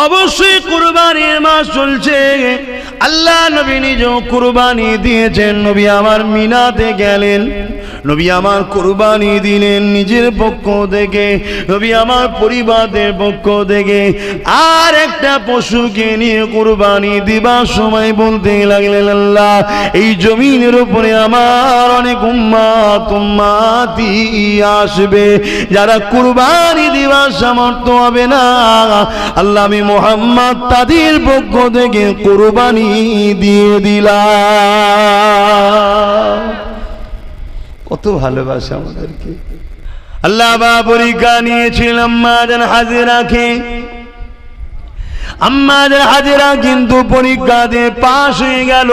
অবশ্যই কুরবানির মাস চলছে। আল্লাহ নবী নিজেও কুরবানি দিয়েছেন। নবী আমার মিনাতে গেলেন, নবী আমার কুরবানি দিলেন নিজের পক্ষ থেকে, নবী আমার পরিবারের পক্ষ থেকে। আর একটা পশুকে নিয়ে কুরবানি দিবার সময় বলতে লাগলেন, আল্লাহ এই জমিনের উপরে আমার অনেক উম্মতি আসবে, যারা কুরবানি দিবার সামর্থ্য হবে না, আল্লাহ আমি মুহাম্মদ তাদের পক্ষ থেকে কুরবানি দিয়ে দিলাম। কত ভালোবাসা আমাদেরকে। আল্লাহ বা পরীক্ষা নিয়েছিলেন আম্মা জান হাজেরাকে। আম্মা জান হাজেরা কিন্তু পরীক্ষা দিয়ে পাশ হয়ে গেল,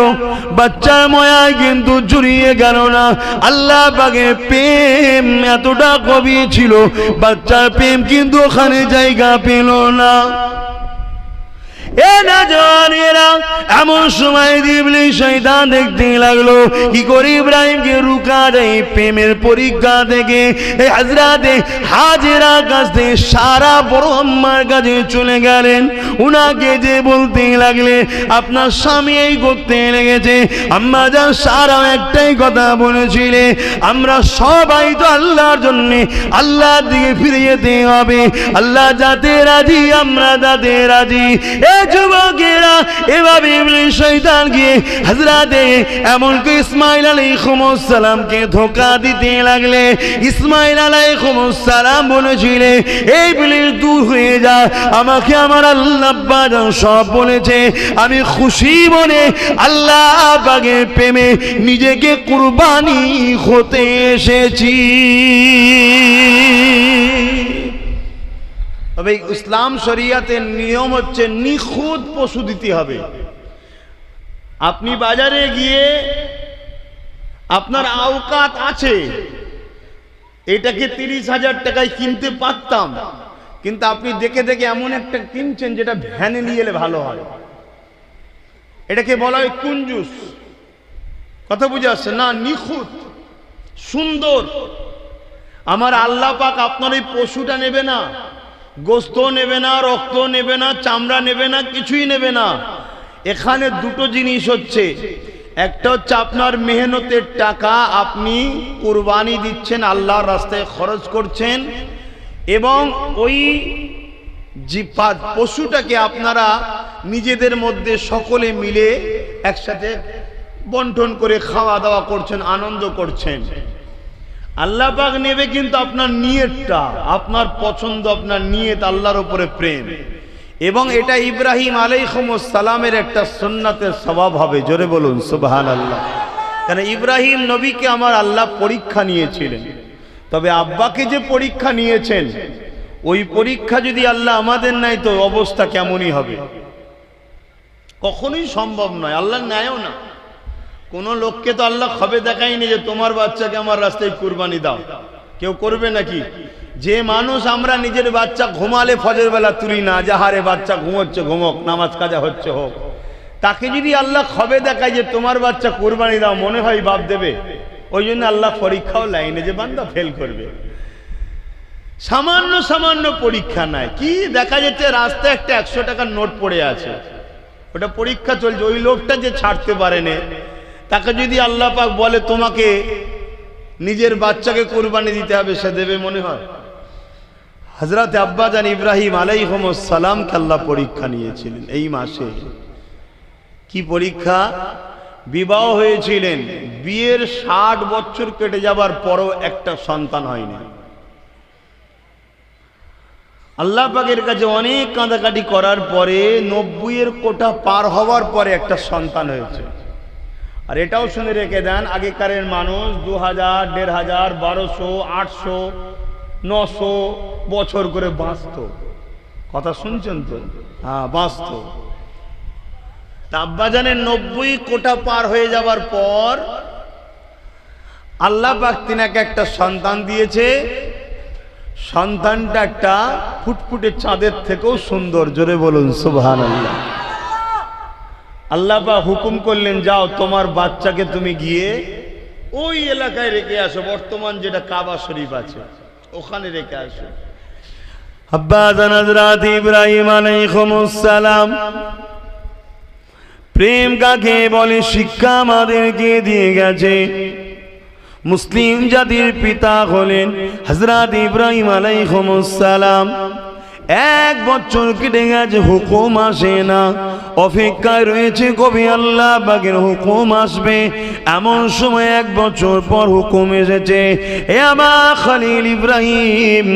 বাচ্চার ময়ায় কিন্তু জুড়িয়ে গেল না। আল্লাহ পাকের প্রেম এতটা গভীর ছিল, বাচ্চার প্রেম কিন্তু ওখানে জায়গা পেল না। এমন সময় ইবলিস শয়তান দেখতে লাগলো কি করে ইব্রাহিমকে রুকা যায় প্রেমের পরীক্ষা থেকে। এই হযরতে হাজেরা কাছ থেকে সারা বড় আম্মার কাছে চলে গেলেন। উনাকে যে বলতে লাগলে আপনার স্বামী এই করতে লেগেছে। আম্মা জান সারা একটাই কথা বলেছিলে, আমরা সবাই তো আল্লাহর জন্য আল্লাহর দিকে ফিরে যেতে হবে, আল্লাহ যাতে রাজি আমরা যাতে রাজি। যুবকেরা এভাবে ইবলিস শয়তান গিয়ে হযরতে এমনকি ইসমাঈল আলাইহিস সালামকে ধোঁকা দিতে লাগলে। ইসমাঈল আলাইহিস সালাম বলেছিলেন, এই ইবলিস দূর হয়ে যা, আমাকে আমার আল্লাহ পাক সব বলেছে, আমি খুশি মনে আল্লাহ পাকের প্রেমে নিজেকে কুরবানি হতে এসেছি। তবে ইসলাম শরিয়াতের নিয়ম হচ্ছে নিখুঁত পশু দিতে হবে। আপনি বাজারে গিয়ে আপনার আওকাত আছে, এটাকে 30,000 টাকায় কিনতে পারতাম, কিন্তু আপনি দেখে দেখে এমন একটা কিনছেন যেটা ভ্যানে নিয়ে এলে ভালো হয়। এটাকে বলা হয় কুঞ্জুস। কথা বুঝে আসছে না? নিখুঁত সুন্দর। আমার আল্লাহ পাক আপনার এই পশুটা নেবে না, গোস্ত নেবে না, রক্ত নেবে না, চামড়া নেবে না, কিছুই নেবে না। এখানে দুটো জিনিস হচ্ছে, একটা হচ্ছে আপনার মেহনতের টাকা আপনি কুরবানি দিচ্ছেন, আল্লাহর রাস্তায় খরচ করছেন, এবং ওই পশুটাকে আপনারা নিজেদের মধ্যে সকলে মিলে একসাথে বন্টন করে খাওয়া দাওয়া করছেন, আনন্দ করছেন। আল্লাহ পাক নেবে কিন্তু আপনার নিয়তটা, আপনার পছন্দ, আপনার নিয়ত, আল্লাহর উপরে প্রেম। এবং এটা ইব্রাহিম আলাইহিস সালামের একটা সুন্নাতের সওয়াব হবে। জোরে বলুন সুবহানাল্লাহ। কারণ ইব্রাহিম নবীকে আমার আল্লাহ পরীক্ষা নিয়েছিলেন, তবে আব্বাকে যে পরীক্ষা নিয়েছেন ওই পরীক্ষা যদি আল্লাহ আমাদের নাই তো অবস্থা কেমনই হবে। কখনোই সম্ভব নয়, আল্লাহর ন্যায়ও না। কোন লোককে তো আল্লাহ খবে দেখায়নি যে তোমার বাচ্চাকে আমার রাস্তায় কুরবানি দাও। কেউ করবে নাকি? যে মানুষ আমরা নিজের বাচ্চা ঘুমালে ফজর বেলা তুলি না, যাহারে বাচ্চা ঘুমোচ্ছে ঘুমোক, নামাজ কাজা হচ্ছে হোক, তাকে যদি আল্লাহ খবে দেখায় যে তোমার বাচ্চা কুরবানি দাও, মনে হয় বাপ দেবে। ওই জন্য আল্লাহ পরীক্ষাও লাইনে যে বান্দা ফেল করবে। সামান্য সামান্য পরীক্ষা নাই। কি দেখা যাচ্ছে রাস্তায় একটা 100 টাকার নোট পড়ে আছে, ওটা পরীক্ষা চলছে। ওই লোকটা যে ছাড়তে পারেনি, তাকে যদি আল্লাহ পাক বলে তোমাকে নিজের বাচ্চাকে কুরবানি দিতে হবে, সে দেবে মনে হয়? হযরত আব্বাজান ইব্রাহিম আলাইহিস সালামকে আল্লাহ পরীক্ষা নিয়েছিলেন এই মাসে। কি পরীক্ষা? বিবাহ হয়েছিলেন, বিয়ের 60 বছর কেটে যাবার পরও একটা সন্তান হয়নি। আল্লাহ পাকের কাছে অনেক কাঁদাকাটি করার পরে 90-এর কোটা পার হওয়ার পরে একটা সন্তান হয়েছে। আর এটাও শুনে রেখে দেন, আগেকারের মানুষ 2000, 1500, 1200, 800, 900 বছর করে বাঁচত। কথা শুনছেন তো? হ্যাঁ, বাঁচত। আব্বাজানের 90 কোটা পার হয়ে যাবার পর আল্লাহ পাক তিনাকে একটা সন্তান দিয়েছে। সন্তানটা একটা ফুটফুটে চাঁদের থেকেও সুন্দর। জোরে বলুন সুবহানাল্লাহ। আল্লাহ পাক হুকুম করলেন, যাও তোমার বাচ্চাকে তুমি গিয়ে ওই এলাকায় রেখে আসো, বর্তমান যেটা কাবা শরীফ আছে ওখানে রেখে আসো। আব্বা জান হযরত ইব্রাহিম আলাইহিস সালাম প্রেম কাকে বলে শিক্ষা আমাদেরকে দিয়ে গেছে। মুসলিম জাতির পিতা হলেন হযরত ইব্রাহিম আলাইহিস সালাম। 1 বছর কেটে গেছে, হুকুম আসে না, অপেক্ষায় রয়েছে কবে আল্লাহ পাকের হুকুম আসবে। এমন সময় 1 বছর পর হুকুম এসেছে, হে আমার খলিল ইব্রাহিম,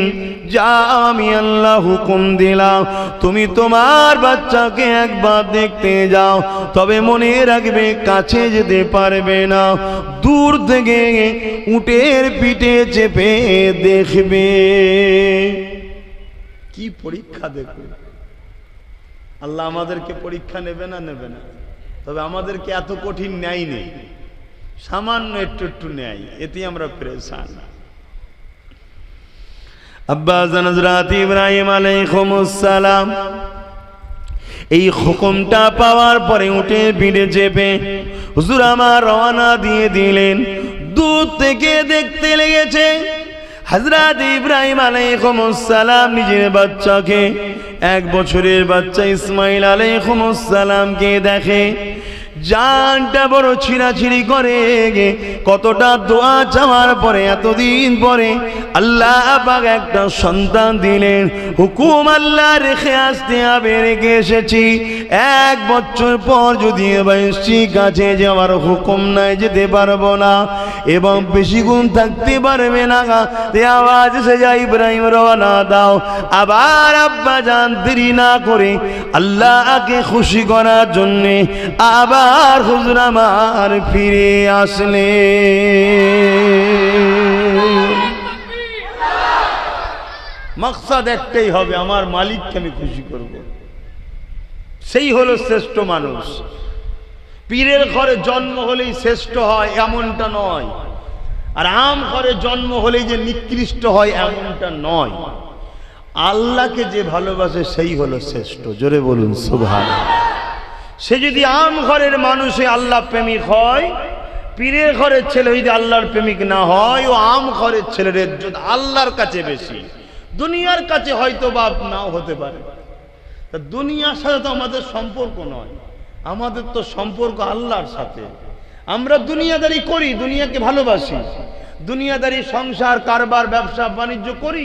যা আমি আল্লাহ হুকুম দিলাম, তুমি তোমার বাচ্চাকে একবার দেখতে যাও, তবে মনে রাখবে কাছে যেতে পারবে না, দূর থেকে উটের পিঠে চেপে দেখবে। কি পরীক্ষা দেখবে! আল্লাহ আমাদেরকে পরীক্ষা নেবে না নেবে না, তবে আমাদেরকে এত কঠিন ন্যায় নেই, সামান্য একটু ন্যায়, এতে আমরা পেরেশান। আব্বা জান হযরত ইব্রাহিম আলাইহিস সালাম এই হুকুমটা পাওয়ার পরে উটের পিঠে চেপে হুজুর আমার রওনা দিয়ে দিলেন। দূর থেকে দেখতে লেগেছে হযরত ইব্রাহিম আলাইহিস সালাম নিজের বাচ্চাকে, 1 বছরের বাচ্চা ইসমাইল আলাইহিস সালামকে দেখে। জানটা বড় ছিঁড়াছিঁড়ি করে, কতটা দোয়া চাওয়ার পরে এতদিন পরে আল্লাহ পাক একটা সন্তান দিলেন। হুকুম আল্লাহ রেখে আসতে হবে, রেখে এসেছি। 1 বছর পর যদি এসেছি, কাছে যাওয়ার হুকুম নাই, যেতে পারবো না এবং বেশি গুণ থাকতে পারবে না। আওয়াজ এসে যায়, ইব্রাহিম রওনা দাও। আবার আব্বা জান দেরি না করে আল্লাহকে খুশি করার জন্যে আবার হুজুর আমার ফিরে আসলে। মাকসাদ একটাই হবে, আমার মালিককে আমি খুশি করব, সেই হলো শ্রেষ্ঠ মানুষ। পীরের ঘরে জন্ম হলেই শ্রেষ্ঠ হয় এমনটা নয়, আর আম ঘরে জন্ম হলেই যে নিকৃষ্ট হয় এমনটা নয়। আল্লাহকে যে ভালোবাসে সেই হলো শ্রেষ্ঠ। জোরে বলুন সুবহানাল্লাহ। সে যদি আম ঘরের মানুষে আল্লাহ প্রেমিক হয়, পীরের ঘরের ছেলে যদি আল্লাহর প্রেমিক না হয়, ও আম ঘরের ছেলের ইজ্জত আল্লাহর কাছে বেশি, দুনিয়ার কাছে হয়তো বাপ নাও হতে পারে। তা দুনিয়ার সাথে তো আমাদের সম্পর্ক নয়, আমাদের তো সম্পর্ক আল্লাহর সাথে। আমরা দুনিয়াদারি করি, দুনিয়াকে ভালোবাসি, দুনিয়াদারি সংসার কারবার ব্যবসা বাণিজ্য করি,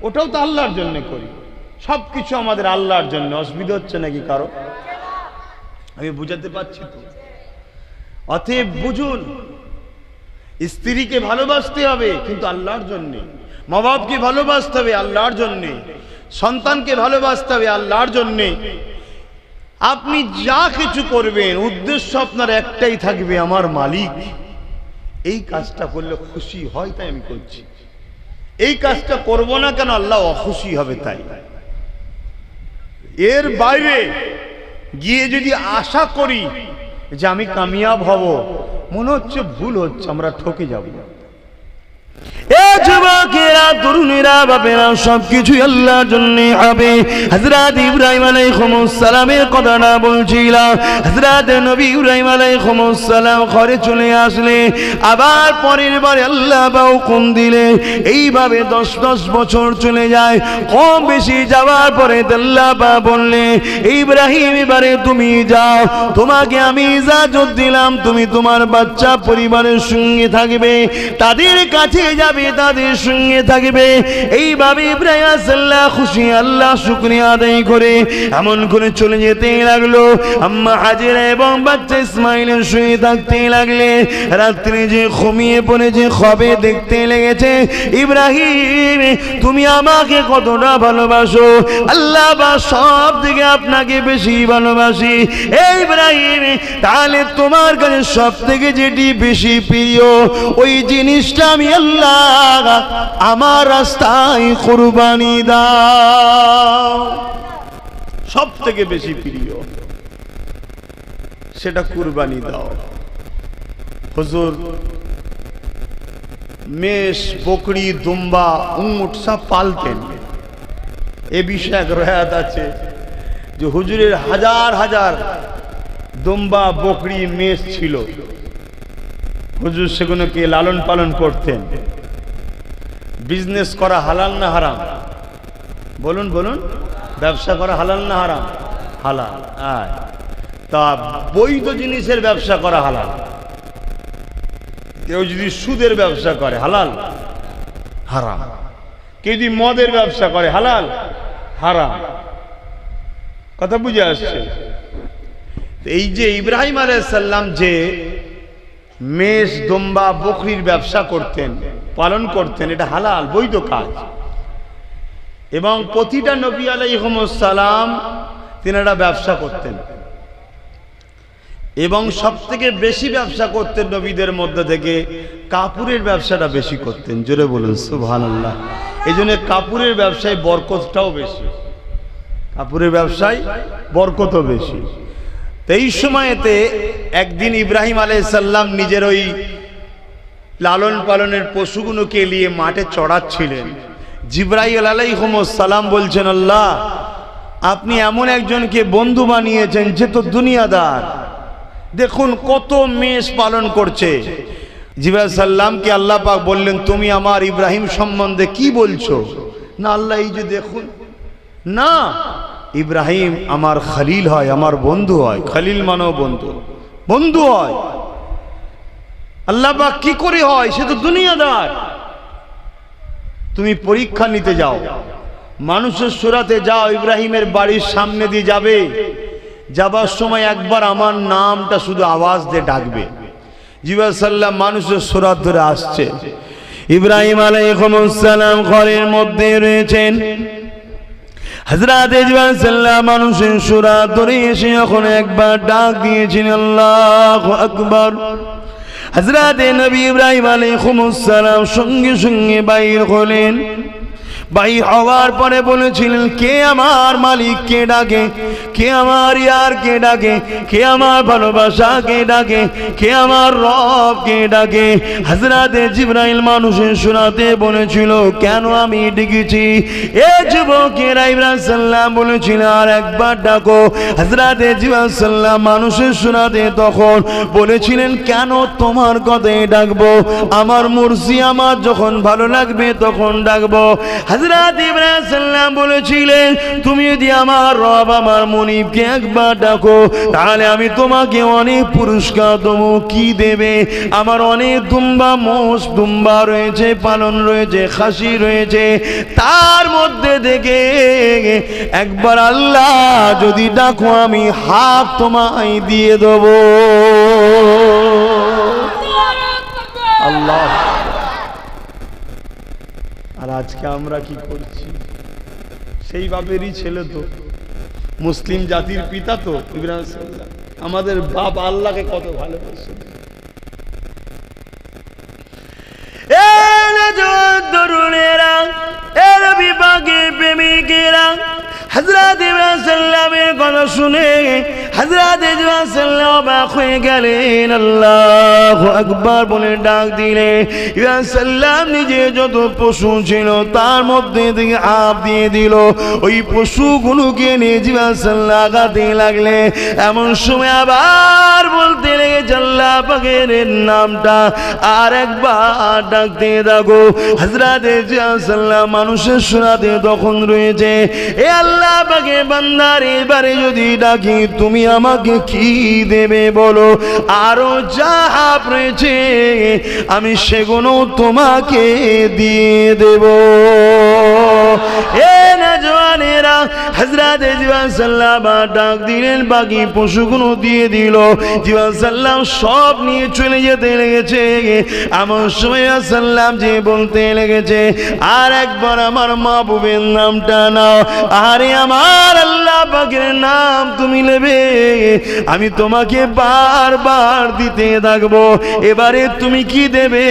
ওটাও তো আল্লাহর জন্য করি। সবকিছু আমাদের আল্লাহর জন্য। অসুবিধা হচ্ছে নাকি কারো? আমি বুঝাতে পারছি তো? অতএব বুঝুন, স্ত্রীকে ভালোবাসতে হবে কিন্তু আল্লাহর জন্যে, মা বাপকে ভালোবাসতে হবে আল্লাহর জন্যে, সন্তানকে ভালোবাসতে হবে আল্লাহর জন্যে। আপনি যা কিছু করবেন উদ্দেশ্য আপনার একটাই থাকবে, আমার মালিক এই কাজটা করলে খুশি হয় তাই আমি করছি, এই কাজটা করব না কেন আল্লাহ অখুশি হবে তাই। এর বাইরে গিয়ে যদি আশা করি যে আমি কামিয়াব হব, মনে হচ্ছে ভুল হচ্ছে, আমরা ঠকে যাব। যুবকেরা, তরুণেরা, বাপেরা, সবকিছুই আল্লাহর জন্য হবে। হযরত ইব্রাহিম আলাইহিস সালামের কথাটা বলছিলাম। হযরত নবী ইব্রাহিম আলাইহিস সালাম ঘরে চলে আসলে আবার পরের বারে আল্লাহ হুকুম দিলে এইভাবে 10 বছর চলে যায়। কম বেশি যাওয়ার পরে আল্লাহ বললে, ইব্রাহিম এবারে তুমি যাও, তোমাকে আমি ইজাজত দিলাম, তুমি তোমার বাচ্চা পরিবারের সঙ্গে থাকবে, তাদের কাছে যাবে, তাদের সঙ্গে থাকবে। এইভাবে ইব্রাহিম আল্লাহ খুশি, আল্লাহ শুকরিয়া আদায় করে এমন করে চলে যেতে লাগলো। আম্মা হাজেরা এবং বাচ্চা ইসমাইলের সঙ্গে থাকতে লাগলে। রাত্রে যে ঘুমিয়ে পড়ে যে খবে দেখতে লেগেছে, ইব্রাহিম তুমি আমাকে কতটা ভালোবাসো, আল্লাহ বা সব থেকে আপনাকে বেশি ভালোবাসি। এই ইব্রাহিম, তাহলে তোমার কাছে সব থেকে যেটি বেশি প্রিয়, ওই জিনিসটা আমি আল্লাহ আমার রাস্তায় কুরবানি দাও। সব থেকে বেশি প্রিয় সেটা কুরবানি দাও। হুজুর মেষ, বকরি, দুম্বা, উট সব পালতেন। এ বিষয়ে এক রয়াত আছে যে হুজুরের হাজার হাজার দুম্বা, বকরি, মেষ ছিল। হুজুর সেগুলোকে লালন পালন করতেন। বিজনেস করা হালাল না হারাম বলুন বলুন, ব্যবসা করা হালাল না হারাম? হালাল। তা বৈধ জিনিসের ব্যবসা করা হালাল। কেউ যদি সুদের ব্যবসা করে হালাল? হারাম। কেউ যদি মদের ব্যবসা করে হালাল? হারাম। কথা বুঝে আসছে? এই যে ইব্রাহিম আলাইহিস সালাম যে মেষ, দম্বা, বকরির ব্যবসা করতেন, পালন করতেন, এটা হালাল, বৈধ কাজ। এবং প্রতিটা নবী আলাইহিস সালাম তিনারা ব্যবসা করতেন, এবং সবথেকে বেশি ব্যবসা করতেন নবীদের মধ্যে থেকে কাপড়ের ব্যবসাটা বেশি করতেন। জোরে বলুন সুবহানাল্লাহ। এই জন্য কাপড়ের ব্যবসায় বরকতটাও বেশি, কাপড়ের ব্যবসায় বরকতও বেশি। তো এই সময়তে একদিন ইব্রাহিম আলাইহিস সালাম নিজের ওই লালন পালনের পশুগুলোকে নিয়ে মাঠে চড়াচ্ছিলেন। জিবরাইল আলাইহিস সালাম বলছেন, আল্লাহ আপনি এমন একজনকে বন্ধু বানিয়েছেন যে তো দুনিয়াদার, দেখুন কত মেষ পালন করছে। জিবরাইল সাল্লামকে আল্লাহ পাক বললেন, তুমি আমার ইব্রাহিম সম্বন্ধে কি বলছো? না আল্লাহ, এই যে দেখুন না, ইব্রাহিম আমার খলিল হয়, আমার বন্ধু হয়। খলিল মানেও বন্ধু, বন্ধু হয়। আল্লাহ পাক কি করে হয়? সে তো দুনিয়াদার। তুমি পরীক্ষা নিতে যাও, মানুষের সুরাতে যাও, ইব্রাহিমের বাড়ির সামনে দিয়ে যাবে, যাবার সময় একবার আমার নামটা শুধু আওয়াজ দিয়ে ডাকবে। জিবরাইল সাল্লাম মানুষের সুরাত ধরে আসছে, ইব্রাহিম আলাইহিস সালাম ঘরের মধ্যে রয়েছেন। হযরত জিবরাইল সাল্লাম মানুষের সুরাত ধরে এসে এখন একবার ডাক দিয়েছেন, আল্লাহু আকবার। হযরত নবী ইব্রাহিম আলাইহিস সালাম সঙ্গে সঙ্গে বাইর হলেন। বাইর হওয়ার পরে বলেছিলেন, কে আমার মালিক কে ডাকে? কে আমার ইয়ার কে ডাকে? কে আমার ভালোবাসা কে ডাকে? কে আমার রব কে ডাকে? হযরত জিবরাইল মানুষের শোনাতে বলেছিল, কেন আমি ডেকেছি? এ যুবকেরা, ইব্রাহিম সাল্লাম বলেছিল, আর একবার ডাকো। হযরত জিবরাইল সাল্লাম মানুষের শোনাতে তখন বলেছিলেন, কেন তোমার কথাই ডাকবো? আমার মুর্শি, আমার যখন ভালো লাগবে তখন ডাকবো। হযরত ইব্রাহিম সাল্লাম বলেছিলেন, তুমি যদি আমার রব আমার মুনিবকে একবার ডাকো, তাহলে আমি তোমাকে অনেক পুরস্কার দেবো। কি দেবে? আমার অনেক দুম্বা, মোষ দুম্বা রয়েছে, পালন রয়েছে, খাসি রয়েছে, তার মধ্যে থেকে একবার আল্লাহ যদি ডাকো আমি হাত তোমায় দিয়ে দেবো। আল্লাহ। আর আজকে আমরা কি করছি? সেই বাপেরই ছেলে তো, মুসলিম জাতির পিতা তো ইব্রাহিম সাল্লাম। আমাদের বাপ আল্লাহকে কত ভালোবাসে। প্রেমিকেরা হযরত ইব্রাহিম সাল্লামের কথা শুনে হযরত ইব্রাহিম সাল্লাম অবাক হয়ে গেলেন। আল্লাহু আকবার বলে ডাক দিলেন। ইব্রাহিম সাল্লাম নিজে যত পশু ছিল তার মধ্যে থেকে আপ দিয়ে দিল। ওই পশুগুলোকে নিয়ে ইব্রাহিম সাল্লাম আগাতে লাগলে। এমন সময় আবার বলতে লেগেছে, আল্লাহ পাকের নামটা আর একবার ডাকতে থাকো। হযরত ইব্রাহিম সাল্লাম মানুষের শোনাতে তখন রয়েছে, এ আল্লাহ পাকের বান্দার, এবারে যদি ডাকি তুমি আমাকে কি দেবে বলো? আরো যা রয়েছে আমি সেগুলো তোমাকে দিয়ে দেব। এ নওজওয়ানেরা, হযরত ইব্রাহিম সাল্লাম ডাক দিলেন, বাকি পশুগুলো দিয়ে দিল। ইব্রাহিম সাল্লাম সব নিয়ে চলে যেতে লেগেছে। এমন সময় সাল্লাম যে বলতে লেগেছে, আর একবার আমার মাহবুবের নামটা নাও। আরে আমার আল্লাহ পাকের নাম তুমি নেবে, আমি তোমাকে বারবার দিতে থাকবো। এবারে তুমি কি দেবে?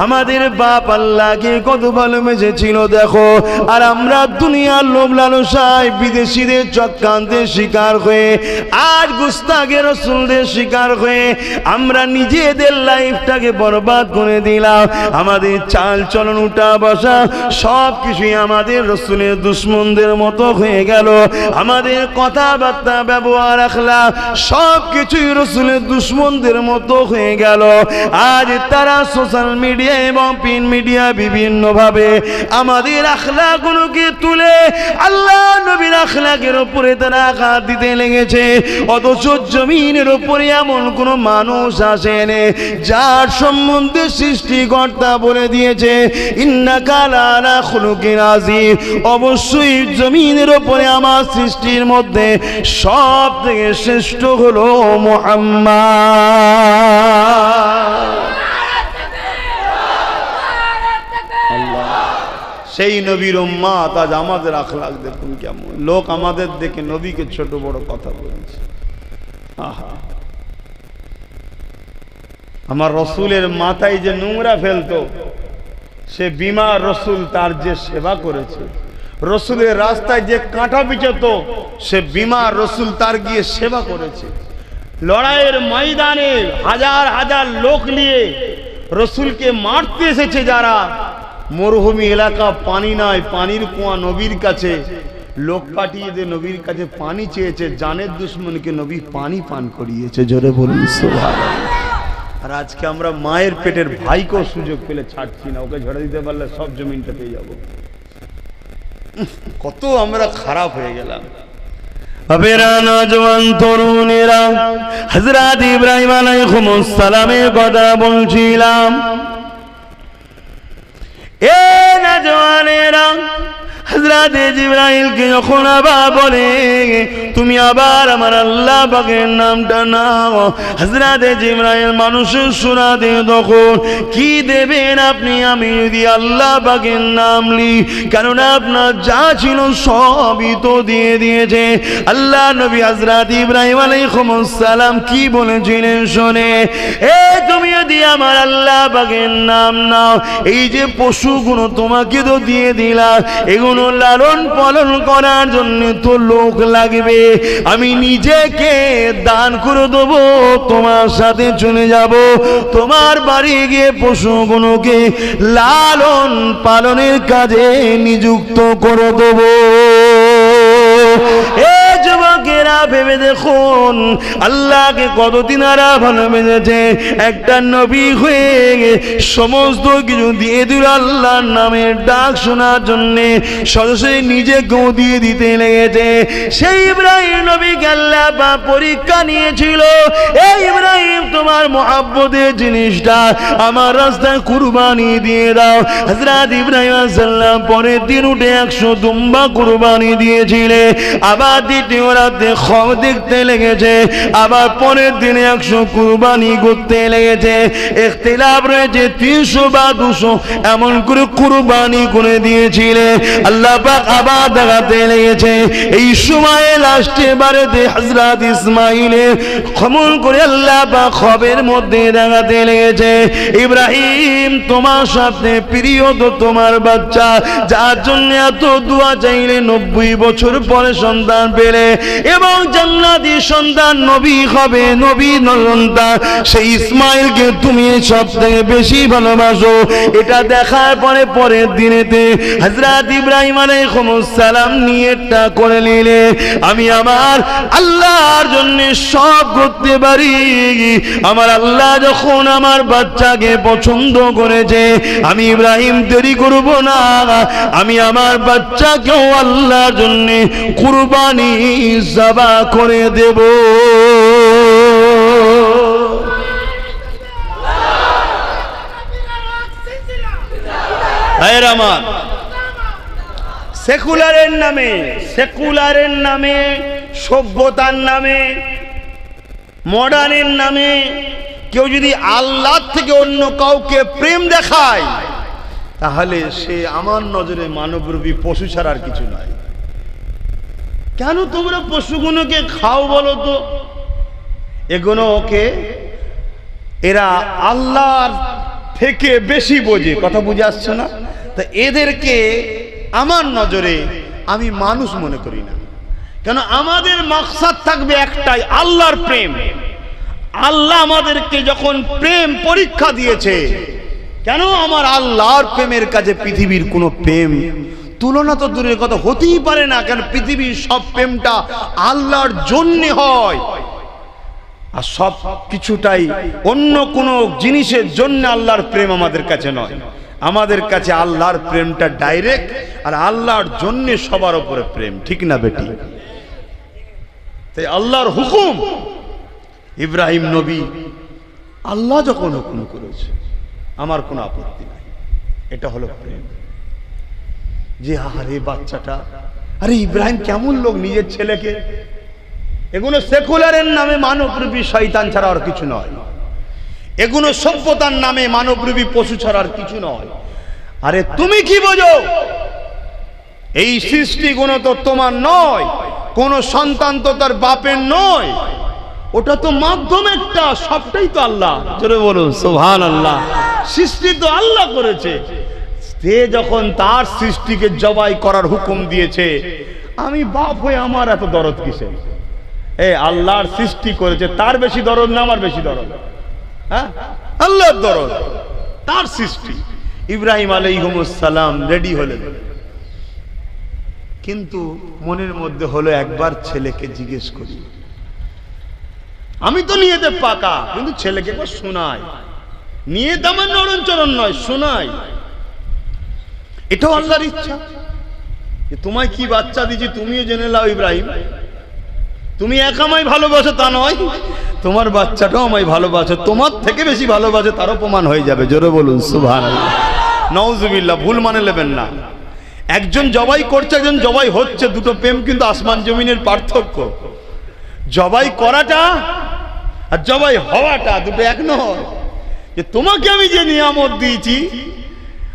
আমাদের বাপ আল্লাহকে কত ভালোবেসেছিল দেখো, আর আমরা দুনিয়ার লোভ লালসা ভাষায় বিদেশিদের চক্রান্তের শিকার হয়ে, আজ গুস্তাখে রাসূলদের শিকার হয়ে আমরা নিজেদের লাইফটাকে বরবাদ করে দিলাম। আমাদের চাল চলন, উঠা বসা সব কিছুই আমাদের রাসূলের দুশমনদের মতো হয়ে গেল। আমাদের কথাবার্তা, ব্যবহার, আখলাক সব কিছুই রাসূলের দুশমনদের মতো হয়ে গেল। আজ তারা সোশ্যাল মিডিয়া এবং প্রিন্ট মিডিয়া বিভিন্ন ভাবে আমাদের আখলাকগুলোকে তুলে আল্লাহ নবীর আখলাকের উপরে তারা আঘাত দিতে লেগেছে। অথচ জমিনের উপরে এমন কোন মানুষ আসেনি যার সম্বন্ধে সৃষ্টিকর্তা বলে দিয়েছে ইন্নাকা লাআলা খুলুকিন আযীম। অবশ্যই জমিনের উপরে আমার সৃষ্টির মধ্যে সব থেকে শ্রেষ্ঠ হলো মুহাম্মদ। সেই নবীর উম্মত আজ আমাদের আখলাক দেখুন কেমন। লোক আমাদের দেখে নবীকে ছোট বড় কথা বলছে। আহা, আমার রসুলের মাথায় যে নোংরা ফেলতো, সে বিমার রসুল তার যে সেবা করেছে। রসুলের রাস্তায় যে কাঁটা বিচতো, সে বিমার রসুল তার গিয়ে সেবা করেছে। লড়াইয়ের ময়দানে হাজার হাজার লোক নিয়ে রসুলকে মারতে এসেছে যারা, মরুভূমি এলাকা, পানি নাই, পানির কুয়া নবীর কাছে, লোক পাঠিয়ে দিয়ে নবীর কাছে পানি চেয়েছে, জানের দুশ্মনকে নবী পানি পান করিয়েছে। জোরে বলুন সুবহানাল্লাহ। আর আজকে আমরা মায়ের পেটের ভাইকেও সুযোগ পেলে ছাড়ছি না, ওকে ঝরে দিতে পারলে সব জমিনটা পেয়ে যাব। কত আমরা খারাপ হয়ে গেলাম। আবেরা নওজওয়ান তরুণেরা, হযরত ইব্রাহিম আলাইহিস সালামের কথা বলছিলাম। এ নওজওয়ানেরা, হযরত জিবরাইলকে যখন আবার বলে তুমি আবার আমার আল্লাহ পাকের নামটা নাও, হযরত জিবরাইল মানুষের শোনাতে তখন কি দেবেন আপনি আমি যদি আল্লাহ পাকের নাম লি? কেননা আপনার যা ছিল সবই তো দিয়ে দিয়েছে। আল্লাহ নবী হযরত ইব্রাহিম আলাইহিস সালাম কি বলেছিলেন শোনে, এ তুমি যদি আমার আল্লাহ পাকের নাম নাও, এই যে পশুগুলো তোমাকে তো দিয়ে দিলাম, এগুলো লালন পালন করার জন্য তো লোক লাগবে। আমি নিজেকে দান করে দেবো, তোমার সাথে চলে যাব, তোমার বাড়ি গিয়ে পশুগুলোকে লালন পালনের কাজে নিযুক্ত করে দেবো। যুবকেরা ভেবে দেখুন আল্লাহকে কতদিন আর ভালোবেসেছে। একটা নবী হয়ে সমস্ত কিছু দিয়ে দিল আল্লাহর নামের ডাক শোনার জন্যে, সরাসরি নিজেকেও দিয়ে দিতে লেগেছে। সেই ইব্রাহিম নবীকে আল্লাহ পরীক্ষা নিয়েছিল, এই ইব্রাহিম তোমার মহব্বতের জিনিসটা আমার রাস্তায় কুরবানি দিয়ে দাও। হযরত ইব্রাহিম আলাইহিস সালাম পরের দিন উঠে 100 দুম্বা কুরবানি দিয়েছিলেন। আবার দ্বিতীয় রাতে খব দেখতে লেগেছে, আবার পরের দিনে 100 কুরবানি করতে লেগেছে। ইখতিলাফ রয়েছে 300 বা 200 এমন করে কুরবানি করে দিয়েছিলেন। আল্লাহ পাক আবার দেখাতে লেগেছে। এই সময় লাস্টে বারেতে হযরত ইসমাঈলের খমন করে আল্লাহ পাক খবের মধ্যে দেখাতে লেগেছে, ইব্রাহিম তোমার সাথে প্রিয় তো তোমার বাচ্চা, যার জন্য এত দোয়া চাইলে 90 বছর পরে সন্তান পেলে এবং জান্নাতি সন্তান নবী হবে, নবী সন্তান, সেই ইসমাঈলকে তুমি সবথেকে বেশি ভালোবাসো। এটা দেখার পরে পরের দিনেতে হযরত ইব্রাহিম আলাইহিস সালাম নিয়তটা করে নিলে আমি আমার আল্লাহর জন্য সব করতে পারি। আমার আল্লাহ যখন আমার বাচ্চাকে পছন্দ করেছে, আমি ইব্রাহিম দেরি করব না, আমি আমার বাচ্চাকেও আল্লাহর জন্য কুরবানি জবা করে দেব। আমার সেকুলারের নামে সভ্যতার নামে মডার্নের নামে কেউ যদি আল্লাহ থেকে অন্য কাউকে প্রেম দেখায়, তাহলে সে আমার নজরে মানবরূপী পশু ছাড়া আর কিছু নয়। কেন তোমরা পশুগুলোকে খাও বলো তো? এগুলোকে এরা আল্লাহর থেকে বেশি বোঝে, কথা বুঝে আসছে না? তা এদেরকে আমার নজরে আমি মানুষ মনে করি না। কেন আমাদের মাকসাদ থাকবে একটাই, আল্লাহর প্রেম। আল্লাহ আমাদেরকে যখন প্রেম পরীক্ষা দিয়েছে, কেন আমার আল্লাহর প্রেমের কাছে পৃথিবীর কোনো প্রেম তুলনা তো দূরের কথা, হতেই পারে না। কেন পৃথিবীর সব প্রেমটা আল্লাহর জন্য হয়, আর সব কিছুটাই অন্য কোনো জিনিসের জন্য আল্লাহর প্রেম আমাদের কাছে নয়। আমাদের কাছে আল্লাহর প্রেমটা ডাইরেক্ট, আর আল্লাহর জন্য সবার উপরে প্রেম, ঠিক না বেটি? তাই আল্লাহর হুকুম, ইব্রাহিম নবী আল্লাহ যখন হুকুম করেছে আমার কোনো আপত্তি নাই, এটা হলো প্রেম। যে আরে বাচ্চাটা, আরে ইব্রাহিম কেমন লোক, নিজের ছেলেকে, এগুলো সেকুলারের নামে মানবরূপী শয়তান ছাড়া আর কিছু নয়, এগুলো সভ্যতার নামে মানবরূপী পশু ছাড়া আর কিছু নয়। আরে তুমি কি বোঝো? এই সৃষ্টিগুলো তো তোমার নয়, কোন সন্তান তো তার বাপের নয়, ওটা তো মাধ্যম একটা, সবটাই তো আল্লাহ। জোরে বলুন সুবহানাল্লাহ। সৃষ্টি তো আল্লাহ করেছে, সে যখন তার সৃষ্টিকে জবাই করার হুকুম দিয়েছে, আমি বাপ হয়ে আমার এত দরদ কিসে? আল্লাহর সৃষ্টি করেছে, তার বেশি দরদ না আমার বেশি দরদ? হ্যাঁ, আল্লাহর দরদ, তার সৃষ্টি। ইব্রাহিম আলাইহিস সালাম রেডি হলেন, কিন্তু মনের মধ্যে হলো একবার ছেলেকে জিজ্ঞেস করি। আমি তো নিয়েতে পাকা, কিন্তু ছেলেকে একবার শোনাই। নিয়েতে আমার নরণচরণ নয়, শোনাই। এটাও আল্লাহর ইচ্ছা। তোমায় কি বাচ্চা দিয়েছি তুমিও জেনে নাও ইব্রাহিম। তুমি একা আমায় ভালোবাসো তা নয়, তোমার বাচ্চাটাও আমায় ভালোবাসে, তোমার থেকে বেশি ভালোবাসে, তারও প্রমাণ হয়ে যাবে। জোরে বলুন সুবহানাল্লাহ। নাউজুবিল্লাহ, ভুল মানে নেবেন না। একজন জবাই করছে, একজন জবাই হচ্ছে, দুটো প্রেম কিন্তু আসমান জমিনের পার্থক্য। জবাই করাটা আর জবাই হওয়াটা দুটো এক নয়। যে তোমাকে আমি যে নিয়ামত দিয়েছি,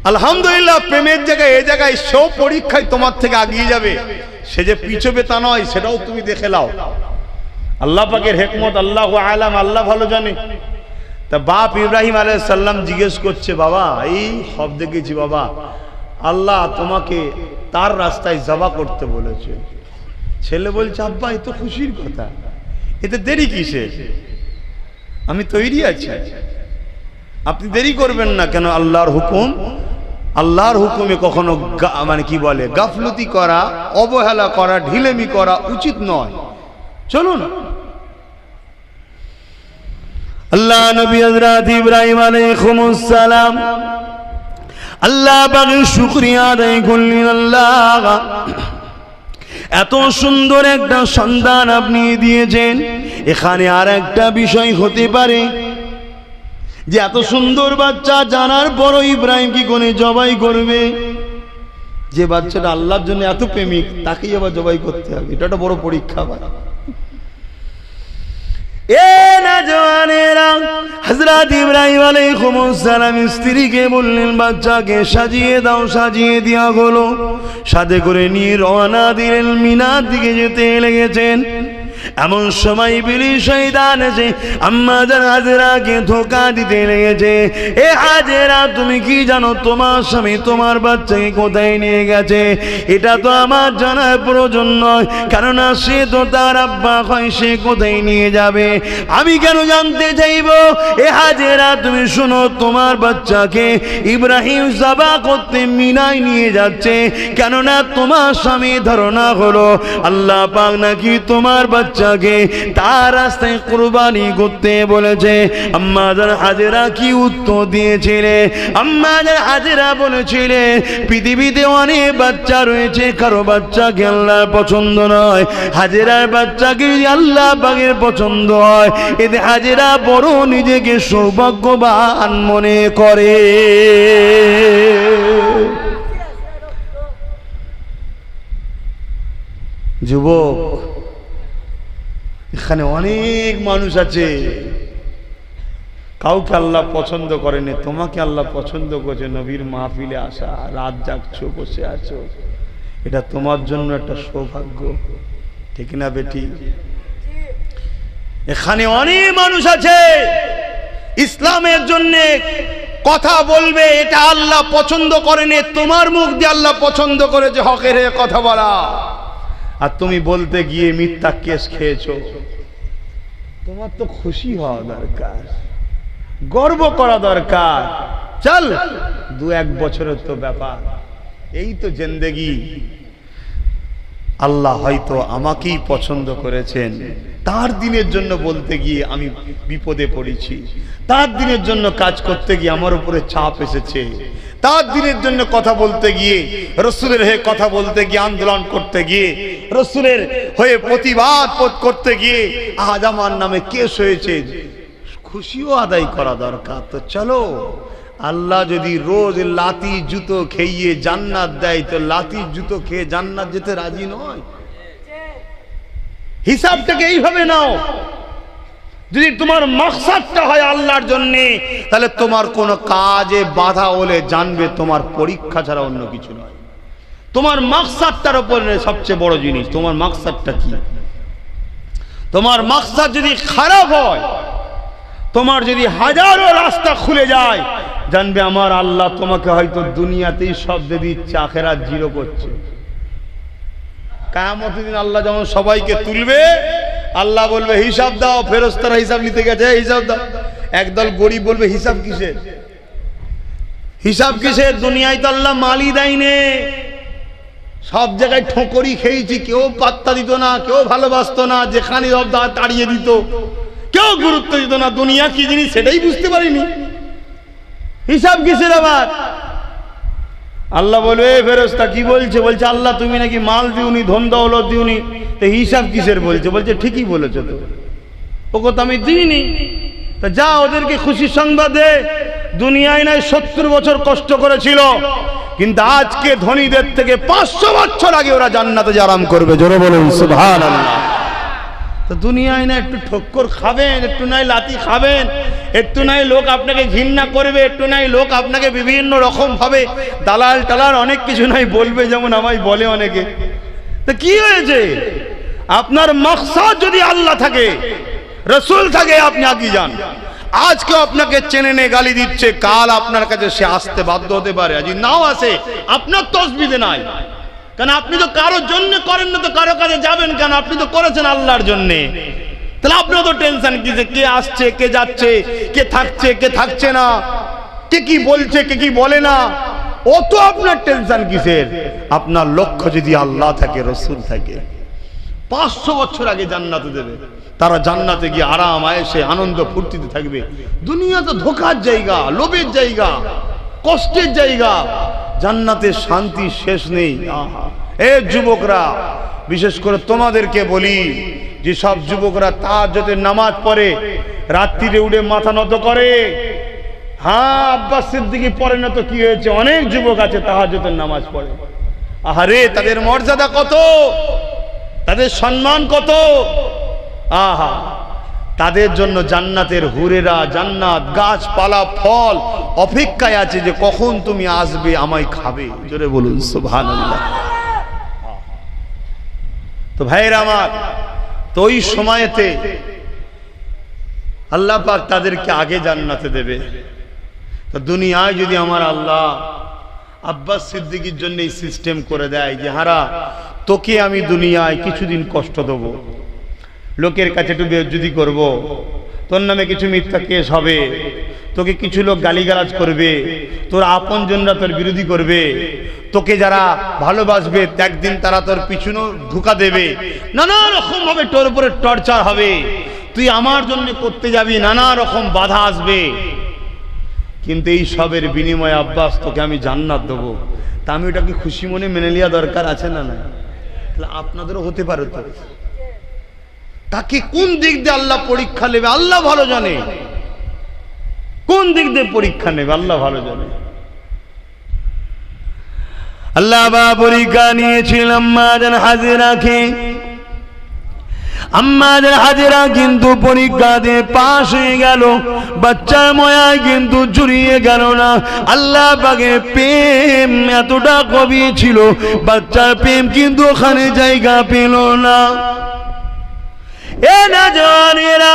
আলহামদুলিল্লাহ, প্রেমের জায়গায় এ জায়গায় সব পরীক্ষায় তোমার থেকে আগিয়ে যাবে, সে যে পিছবে তা নয়, সেটাও তুমি দেখে নাও। আল্লাহ পাকের হিকমত আল্লাহু আলাম, আল্লাহ ভালো জানে। তা বাপ ইব্রাহিম আলাইহিস সালাম জিজ্ঞেস করছে, বাবা এই সব দেখেছি বাবা, আল্লাহ তোমাকে তার রাস্তায় জবা করতে বলেছে। ছেলে বলছে, আব্বা এ তো খুশির কথা, এতে দেরি কিসে? আমি তৈরি আছি, আপনি দেরি করবেন না। কেন? আল্লাহর হুকুম, আল্লাহর হুকুমে কখনো মানে কি বলে, গাফলতি করা, অবহেলা করা, ঢিলেমি করা উচিত নয়। চলুন। আল্লাহ নবী হযরত ইব্রাহিম আলাইহিস সালাম আল্লাহ পাকের শুকরিয়া আদায় করলেন। আল্লাহ, এত সুন্দর একটা সন্তান আপনি দিয়েছেন। এখানে আর একটা বিষয় হতে পারে যে এত সুন্দর বাচ্চা জানার পরও ইব্রাহিম কি কোনে জবাই করবে? যে বাচ্চাটা আল্লাহর জন্য এত প্রেমিক, তাকেই আবার জবাই করতে হবে, এটা একটা বড় পরীক্ষা। হযরত ইব্রাহিম আলাইহিস সালাম স্ত্রীকে বললেন, বাচ্চাকে সাজিয়ে দাও। সাজিয়ে দেওয়া হলো, সাথে করে নিয়ে রওনা দিলেন, মিনার দিকে যেতে লেগেছেন। এমন সময় ইবলিস শয়তান এসে আম্মা জান হাজেরাকে ধোঁকা দিতে লেগেছে। এ হাজেরা, তুমি কি জানো তোমার স্বামী তোমার বাচ্চাকে কোথায় নিয়ে গেছে? এটা তো আমার জানার প্রয়োজন নয়, কেননা সে তো তার আব্বা হয়, সে কোথায় নিয়ে যাবে আমি কেন জানতে চাইব? এ হাজেরা, তুমি শোনো, তোমার বাচ্চাকে ইব্রাহিম জবা করতে মিনায় নিয়ে যাচ্ছে, কেননা তোমার স্বামী ধারণা হলো আল্লাহ পাক নাকি তোমার বাচ্চাকে তার রাস্তায় কুরবানি করতে বলেছে। আম্মা জান হাজেরা কি উত্তর দিয়েছিলে? আম্মা জান হাজেরা বলেছিলে, পৃথিবীতে অনেক বাচ্চা রয়েছে, কারো বাচ্চাকে আল্লাহ পছন্দ নয়, হাজেরার বাচ্চাকে আল্লাহ পাকের পছন্দ হয়। এতে হাজেরা বড় নিজেকে সৌভাগ্যবান মনে করে। যুবক, এখানে অনেক মানুষ আছে, কাউকে আল্লাহ পছন্দ করেনি, তোমাকে আল্লাহ পছন্দ করেছে। নবীর মাহফিলে আসা, রাত জাগছো, বসে আছো, এটা তোমার জন্য একটা সৌভাগ্য, ঠিক না বেটি? এখানে অনেক মানুষ আছে ইসলামের জন্য কথা বলবে, এটা আল্লাহ পছন্দ করেনি, তোমার মুখ দিয়ে আল্লাহ পছন্দ করেছে হকের হয়ে কথা বলা। আর তুমি বলতে গিয়ে মিথ্যা কেস খেয়েছো, তোমার তো খুশি হওয়া দরকার, গর্ব করা দরকার। চল 2-1 বছরের তো ব্যাপার, এই তো জিন্দেগি। আল্লাহ হয়তো আমাকেই পছন্দ করেছেন, তার দিনের জন্য বলতে গিয়ে আমি বিপদে পড়েছি, তার দিনের জন্য কাজ করতে গিয়ে আমার উপরে চাপ এসেছে, তার দিনের জন্য কথা বলতে গিয়ে, রসুলের হয়ে কথা বলতে গিয়ে, আন্দোলন করতে গিয়ে, রসুলের হয়ে প্রতিবাদ করতে গিয়ে আজ আমার নামে কেস হয়েছে, খুশিও আদায় করা দরকার। তো চলো, আল্লাহ যদি রোজ লাতি জুতো খেয়ে জান্নাত দেয়, তো লাতি জুতো খেয়ে জান্নাত যেতে রাজি নয়। হিসাবটাকে এইভাবে নাও। যদি তোমার মাকসাদটা হয় আল্লাহর জন্য, তাহলে তোমার কোন কাজে বাধা হলে জানবে তোমার পরীক্ষা ছাড়া অন্য কিছু নয়। তোমার মাকসাদটার উপরে সবচেয়ে বড় জিনিস, তোমার মাকসাদটা কি। তোমার মাকসাদ যদি খারাপ হয়, তোমার যদি হাজারো রাস্তা খুলে যায়, জানবে আমার আল্লাহ তোমাকে হয়তো দুনিয়াতেই সব দিয়ে দিচ্ছে, আখিরাত জিরো করছে। কিয়ামতের দিন আল্লাহ যখন সবাইকে তুলবে, আল্লাহ বলবে হিসাব দাও, ফেরেশতারা হিসাব নিতে গেছে, হিসাব দাও। একদল গরিব বলবে হিসাব কিসের, হিসাব কিসের, দুনিয়ায় তো আল্লাহ মালই দেয়নি, সব জায়গায় ঠোকরি খেয়েছি, কেউ পাত্তা দিত না, কেউ ভালোবাসতো না, যেখানে সব তাড়িয়ে দিত, কেউ গুরুত্ব দিত না, দুনিয়া কি জিনিস সেটাই বুঝতে পারিনি, হিসাব কিসের আবার। আল্লাহ বলবে ফেরেশতা কি বলছে, বলছে আল্লাহ তুমি নাকি মাল দিওনি, ধন দৌলত দিওনি, তো হিসাব কিসের বলছে, বলছে ঠিকই বলেছো, তো ওকে তো আমি দিইনি, তা যা ওদেরকে খুশি সংবাদ দে, দুনিয়ায় নাই 70 বছর কষ্ট করেছিল, কিন্তু আজকে ধনীদের থেকে 500 বছর আগে ওরা জান্নাতে আরাম করবে। জোরে বলুন সুবহানাল্লাহ। তো দুনিয়ায় না একটু ঠক্কর খাবেন, একটু নাই লাতি খাবেন, একটু নাই লোক আপনাকে ঘৃণা করবে, একটু নাই লোক আপনাকে বিভিন্ন রকম ভাবে দালাল টালাল অনেক কিছু নাই বলবে, যেমন আমায় বলে অনেকে। তো কি হয়েছে, আপনার মাকসাদ যদি আল্লাহ থাকে, রাসূল থাকে, আপনি আগে যান। আজকে আপনাকে চেনে নে গালি দিচ্ছে, কাল আপনার কাছে সে আসতে বাধ্য হতে পারে, আজ নাও আসে, আপনার তসবিতে নাই, কারণ আপনি তো কারোর জন্য করেন না, তো কারো কাছে যাবেন কেন, আপনি তো করেছেন আল্লাহর জন্য। তাহলে আপনার তো টেনশন কি, যে কে আসছে, কে যাচ্ছে, কে থাকছে, কে থাকছে না, কে কি বলছে, কে কি বলে না, ও তো আপনার টেনশন কিসের। আপনার লক্ষ্য যদি আল্লাহ থাকে, রাসূল থাকে, 500 বছর আগে জান্নাতে দেবে, তারা জান্নাতে গিয়ে আরাম আয়েশে আনন্দ ফুর্তিতে থাকবে। দুনিয়া তো ধোঁকার জায়গা, লোভের জায়গা, কষ্টের জায়গা, জান্নাতের শান্তি শেষ নেই। এ যুবকরা, বিশেষ করে তোমাদেরকে বলি, যে সব যুবকরা তাহাজ্জুদের নামাজ পড়ে, রাত্রিরে উঠে মাথা নত করে, হ্যাঁ আব্বাস সিদ্দিকী পড়ে না তো কি হয়েছে, অনেক যুবক আছে তাহাজ্জুদের নামাজ পড়ে। আহারে তাদের মর্যাদা কত, তাদের সম্মান কত, আহা, তাদের জন্য জান্নাতের হুরেরা, জান্নাত, গাছপালা, ফল অপেক্ষায় আছে, যে কখন তুমি আসবে আমায় খাবে। জোরে বলুন সুবহানাল্লাহ। তো ভাইরা আমার, তো ওই সময়তে আল্লাহ পাক তাদেরকে আগে জান্নাতে দেবে। তো দুনিয়ায় যদি আমার আল্লাহ আব্বাস সিদ্দিকীর জন্য এই সিস্টেম করে দেয়, যে হারা তোকে আমি দুনিয়ায় কিছুদিন কষ্ট দেবো, লোকের কাছে একটু বেইজ্জতি করব, তোর নামে কিছু মিথ্যা কেস হবে, তোকে কিছু লোক গালিগালাজ করবে, তোর আপনজনরা তোর বিরোধী করবে, তোকে যারা ভালোবাসবে একদিন তারা তোর পিছনেও ধোঁকা দেবে, নানা রকম ভাবে তোর উপরে টর্চার হবে, তুই আমার জন্য করতে যাবি, নানা রকম বাধা আসবে, কিন্তু এই সবের বিনিময়ে আব্বাস তোকে আমি জান্নাত দেবো। তা আমি ওটাকে খুশি মনে মেনে নেওয়া দরকার আছে না? না, তাহলে আপনাদেরও হতে পারে। তো তাকে কোন দিক দিয়ে আল্লাহ পরীক্ষা নেবে আল্লাহ ভালো জানে, কোন দিক দিয়ে পরীক্ষা নেবে আল্লাহ ভালো জানে। আল্লাহ বা পরীক্ষা নিয়েছিলাম আম্মাজান হাজেরাকে। আম্মাজান হাজেরা কিন্তু পরীক্ষা দিয়ে পাশ হয়ে গেল, বাচ্চার ময়ায় কিন্তু জুড়িয়ে গেল না। আল্লাহ পাকের প্রেম এতটা গভীর ছিল, বাচ্চার প্রেম কিন্তু ওখানে জায়গা পেল না। এ নওজওয়ানেরা,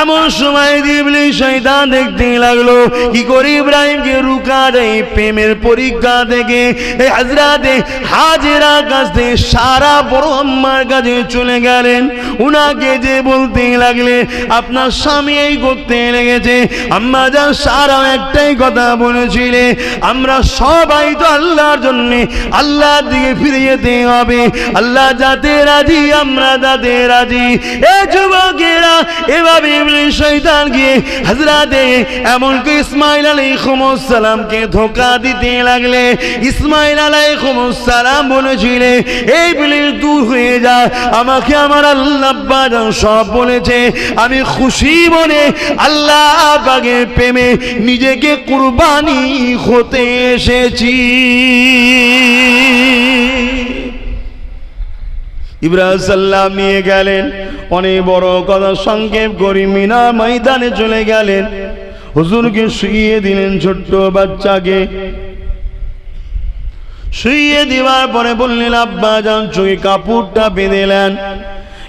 এমন সময় ইবলিস শয়তান দেখতে লাগলো কি করে ইব্রাহিমকে রুকা যায়। প্রেমের পরীক্ষা থেকে এই হযরতে হাজেরা কাছ থেকে সারা বড় আম্মার কাছে চলে গেলেন। উনাকে যে বলতে লাগলে আপনার স্বামী এই করতে লেগেছে। আম্মা জান সারা একটাই কথা বলেছিলে, আমরা সবাই তো আল্লাহর জন্য আল্লাহর দিকে ফিরে যেতে হবে, আল্লাহ যাতে রাজি আমরা তাতে রাজি। এ যুবকেরা, এভাবে ইবলিস শয়তান গিয়ে হযরতে এমনকি ইসমাঈল আলাইহিস সালামকে ধোঁকা দিতে লাগলে। ইসমাঈল আলাইহিস সালাম বলেছিলেন, এই ইবলিস দূর হয়ে যা, আমাকে আমার আল্লাহ আব্বা জান সব বলেছে, আমি খুশি মনে আল্লাহ পাকের প্রেমে নিজেকে কুরবানি হতে এসেছি। ইব্রাহিম সাল্লাম নিয়ে গেলেন, অনেক বড় কথা সংক্ষেপ করে মিনা ময়দানে চলে গেলেন। হুজুরকে শুইয়ে দিলেন, ছোট্ট বাচ্চাকে শুইয়ে দেওয়ার পরে বললেন, আব্বা জান চোখে কাপড়টা বেঁধেলেন।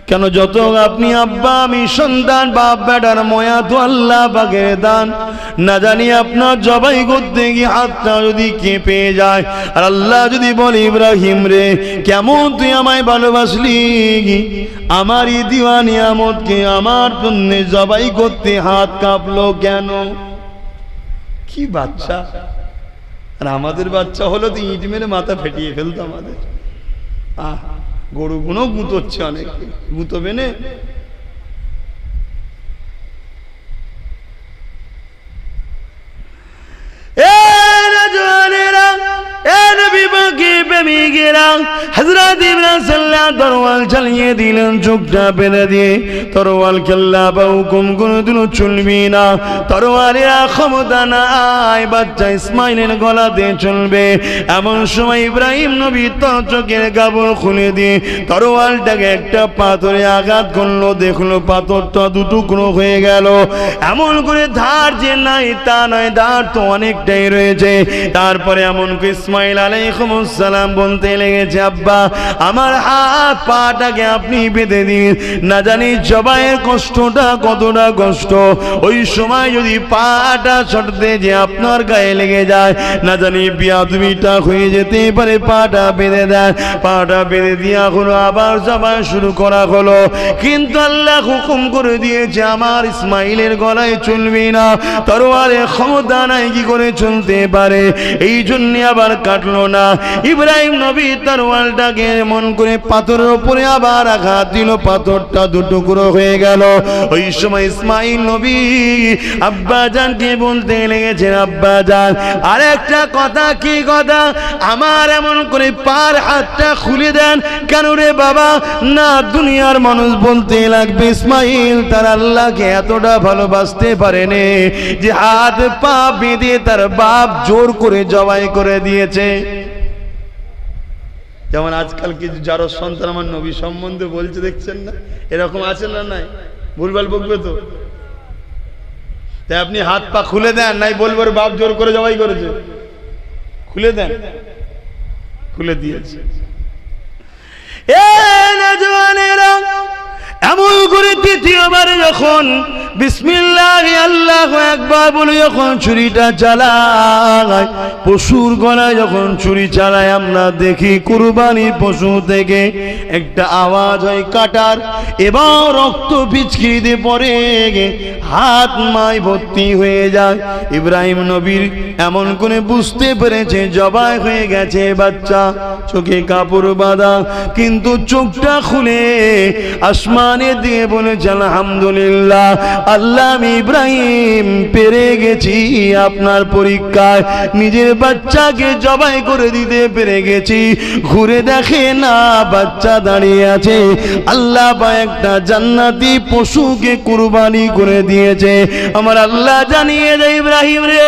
কেন? যত আপনি আব্বা আমি সন্তান, বাপ বেটার ময়া তো আল্লাহ পাকের দান। না জানি আপনার জবাই করতে গিয়ে হাতটা যদি কেঁপে যায়, আর আল্লাহ যদি বলে, ইব্রাহিম রে কেমন তুই আমায় ভালোবাসলি, আমারই দিওয়া নিয়ামতকে আমার জন্য জবাই করতে হাত কাঁপলো কেন? কি বাচ্চা! আর আমাদের বাচ্চা হলো তো ইট মেরে মাথা ফেটিয়ে ফেলতো আমাদের। গরুগুলো গুঁতোচ্ছে, অনেক গুঁতোবে না। হযরত ইব্রাহিম সাল্লাল্লাহু তরোয়াল চালিয়ে দিলেন, চোখটা বেঁধে দিয়ে তরোয়াল কেল্লা বা হুকুম কোনদিনও চলবি না। তরোয়ালের ক্ষমতা নাই, বাচ্চা ইসমাইলের গলাতে চলবে। এমন সময় ইব্রাহিম নবী তার চোখের কাপড় খুলে দিয়ে তরোয়ালটাকে একটা পাথরে আঘাত করলো। দেখলো পাথরটা দুটুকরো হয়ে গেল। এমন করে ধার যে নাই তা নয়, ধার তো অনেকটাই রয়েছে। তারপরে এমন করে ইসমাইল আলাইহিস সালাম বলতে লেগেছে, আব্বা আমার হাত পাটাকে আপনি বেঁধে দিন, না জানি জবাইয়ের কষ্টটা কতটা কষ্ট। ওই সময় যদি পাটা ছড়তে যে আপনার গায়ে লেগে যায়, না জানি বিয়াদবিটা হয়ে যেতে পারে। পাটা বেঁধে দেন, পাটা বেঁধে দিয়া হলো, আবার জবাই শুরু করা হলো। কিন্তু আল্লাহ হুকুম করে দিয়েছে, আমার ইসমাইলের গলায় চলবে না, তরোয়ারের ক্ষমতা নাই, কি করে চলতে পারে? এই জন্য আবার কাটলো না। ইব্রাহিম নবী তরোয়ালটাকে এমন করে পাথরের উপরে আবার আঘাত দিল, পাথরটা দুটুকরো হয়ে গেল। ওই সময় ইসমাইল নবী আব্বা জানকে বলতে লেগেছেন, আব্বা জান আর একটা কথা। কি কথা? আমার এমন করে পার হাতটা খুলে দেন। কেন রে বাবা? না, দুনিয়ার মানুষ বলতে লাগবে ইসমাইল তার আল্লাহকে এতটা ভালোবাসতে পারেনি যে হাত পা বেঁধে তার বাপ জোর করে জবাই করে দিয়েছে। যেমন আজকাল কিছু যারা সন্তান আমার নবী সম্বন্ধে বলছে, দেখছেন না? এরকম আছে না? নাই? ভুলভাল বকবে তো। তাই আপনি হাত পা খুলে দেন, নাই বলবো বাপ জোর করে জবাই করেছে। খুলে দেন, খুলে দিয়েছে। এমন করে তৃতীয়বার যখন বিসমিল্লাহ আল্লাহু আকবার বলে যখন ছুরিটা চালায়, পশুর গলায় যখন ছুরি চালায়, আমরা দেখি কুরবানির পশু থেকে একটা আওয়াজ হয় কাটার, এবং রক্ত পিচকিরিতে পড়ে হাত মায় ভর্তি হয়ে যায়। ইব্রাহিম নবীর এমন করে বুঝতে পেরেছে জবাই হয়ে গেছে বাচ্চা, চোখে কাপড় বাঁধা, কিন্তু চোখটা খুলে আসমানে দিয়ে বলেছে, আলহামদুলিল্লাহ আল্লাহ, আমি ইব্রাহিম পেরে গেছি আপনার পরীক্ষায়, নিজের বাচ্চাকে জবাই করে দিতে পেরে গেছি। ঘুরে দেখে না বাচ্চা দাঁড়িয়ে আছে, আল্লাহ বা একটা জান্নাতি পশুকে কুরবানি করে দিয়েছে। আমার আল্লাহ জানিয়ে দেয়, ইব্রাহিম রে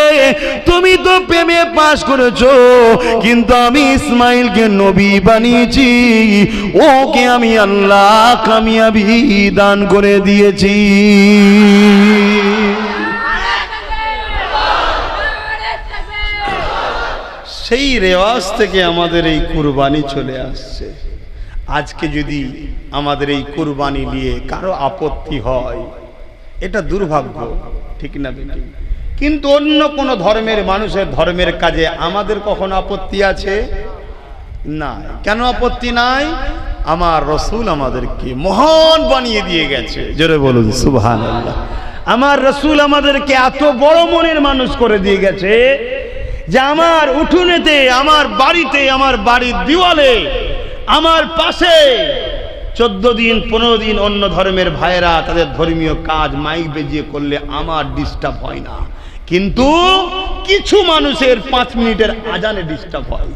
তুমি তো প্রেমে পাস করেছো, কিন্তু আমি ইসমাইলকে নবী বানিয়েছি, ওকে আমি আল্লাহ কামিয়াবি দান করে দিয়েছি। সেই রেওয়াজ থেকে আমাদের এই কুরবানি চলে আসছে। আজকে যদি আমাদের এই কুরবানি নিয়ে কারো আপত্তি হয়, এটা দুর্ভাগ্য, ঠিক না বেটি? কিন্তু অন্য কোন ধর্মের মানুষের ধর্মের কাজে আমাদের কখনো আপত্তি আছে? না। কেন আপত্তি নাই? আমার রসুল আমাদেরকে মহান বানিয়ে দিয়ে গেছে। জোরে বলুন সুবহানাল্লাহ। আমার রসুল আমাদেরকে এত বড় মনের মানুষ করে দিয়ে গেছে যে আমার উঠোনেতে, আমার বাড়িতে, আমার বাড়ির দেওয়ালে, আমার পাশে 14 দিন 15 দিন অন্য ধর্মের ভাইয়েরা তাদের ধর্মীয় কাজ মাইক বেজিয়ে করলে আমার ডিস্টার্ব হয় না, কিন্তু কিছু মানুষের 5 মিনিটের আজানে ডিস্টার্ব হয়।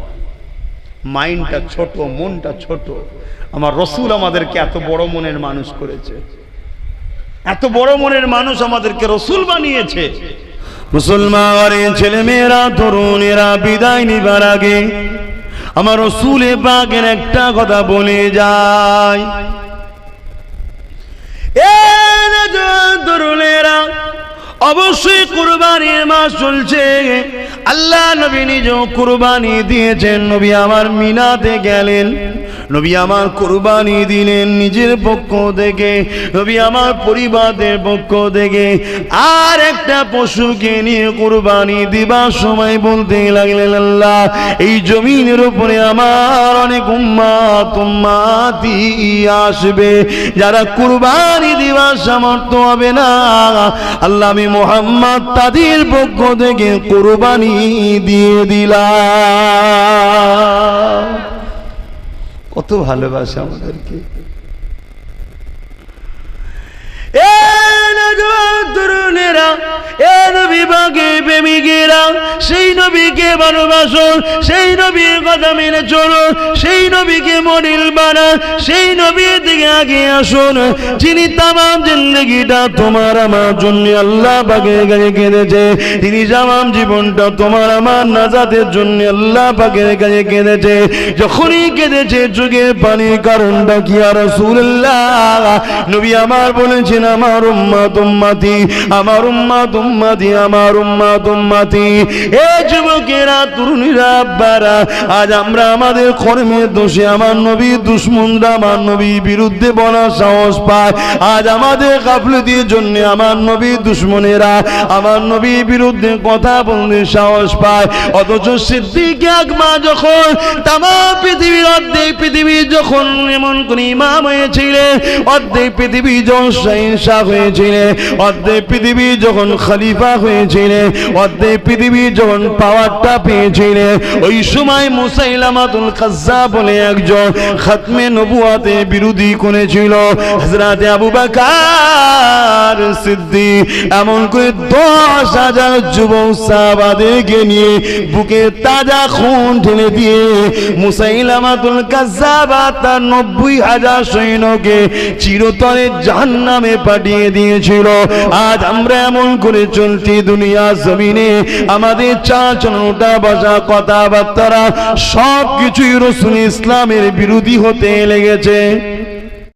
মাইন্ডটা ছোট, মনটা ছোট। আমার রসুল আমাদেরকে এত বড় মনের মানুষ করেছে, এত বড় মনের মানুষ আমাদেরকে রসুল বানিয়েছে। মুসলমানের ছেলে মেয়েরা, তরুণেরা বিদায় নিবার আগে আমার রসুল পাকের একটা কথা বলে যায়, তরুণেরা অবশ্যই কুরবানির মাস চলছে। আল্লাহ নবী নিজেও কুরবানি দিয়েছেন। নবী আমার মিনাতে গেলেন, নবী আমার কুরবানি দিলেন নিজের পক্ষ থেকে, নবী আমার পরিবারের পক্ষ থেকে। আর একটা পশুকে নিয়ে কুরবানি দিবার সময় বলতে লাগলেন, আল্লাহ এই জমিনের উপরে আমার অনেক উম্মতি আসবে, যারা কুরবানি দিবার সামর্থ্য হবে না, আল্লাহ আমি মুহাম্মদ তাদের পক্ষ থেকে কুরবানি দিয়ে দিলাম। কত ভালোবাসা আমাদেরকে। তরুণেরা, সেই নবীকে ভালোবাসো, সেই নবীর কথা মেনে চলো, সেই নবীকে মডেল বানা, সেই নবীর দিকে আগে আসুন, যিনি তামাম জিন্দগিটা তোমার আমার জন্য আল্লাহ পাকের কাছে কেঁদেছে, তিনি তামাম জীবনটা তোমার আমার নাজাতের জন্য আল্লাহ পাকের কাছে কেঁদেছে। যখনই কেঁদেছে চোখের পানির কারণটা কি? আর রাসূলুল্লাহ নবী আমার বলেছেন, আমার উম্মত উম্মতি, আমার উম্মত উম্মতি, আমার উম্মত উম্মতি। এ যুবকেরা, তরুণীরা, আব্বারা, আজ আমরা আমাদের কর্মের দোষে আমার নবীর দুশমনরা আমার নবীর বিরুদ্ধে বলার সাহস পায়। আজ আমাদের গাফলতির জন্য আমার নবীর দুশমনেরা আমার নবীর বিরুদ্ধে কথা বলতে সাহস পায়। অথচ সিদ্দিক আকবর যখন তামাম পৃথিবীর অর্ধেক পৃথিবী যখন এমন কোন ইমাম হয়েছিলেন, অর্ধেক পৃথিবী যখন শাহ হয়েছিলেন, অর্ধেক পৃথিবী যখন খলিফা হয়েছিলেন, অর্ধেক পৃথিবী যখন পাওয়ারটা পেয়েছিলেন, ওই সময় মুসাইলামাতুল কাজ্জাব বলে একজন খাতমে নবুয়াতের বিরোধী করেছিল। হযরত আবু বকর সিদ্দিক এমন করে 10,000 যুবক সাহাবাদেরকে নিয়ে বুকে তাজা খুন ঢেলে দিয়ে মুসাইলামাতুল কাজ্জাব তার 90,000 সৈন্যকে চিরতরে জাহান্নামে পাঠিয়ে দিয়েছিল। আজ আমরা এমন করে চলছি দুনিয়া জমিনে, আমাদের চালচলন, ওঠা বসা, কথাবার্তা সব কিছুই রাসূল ইসলামের বিরোধী হতে লেগেছে।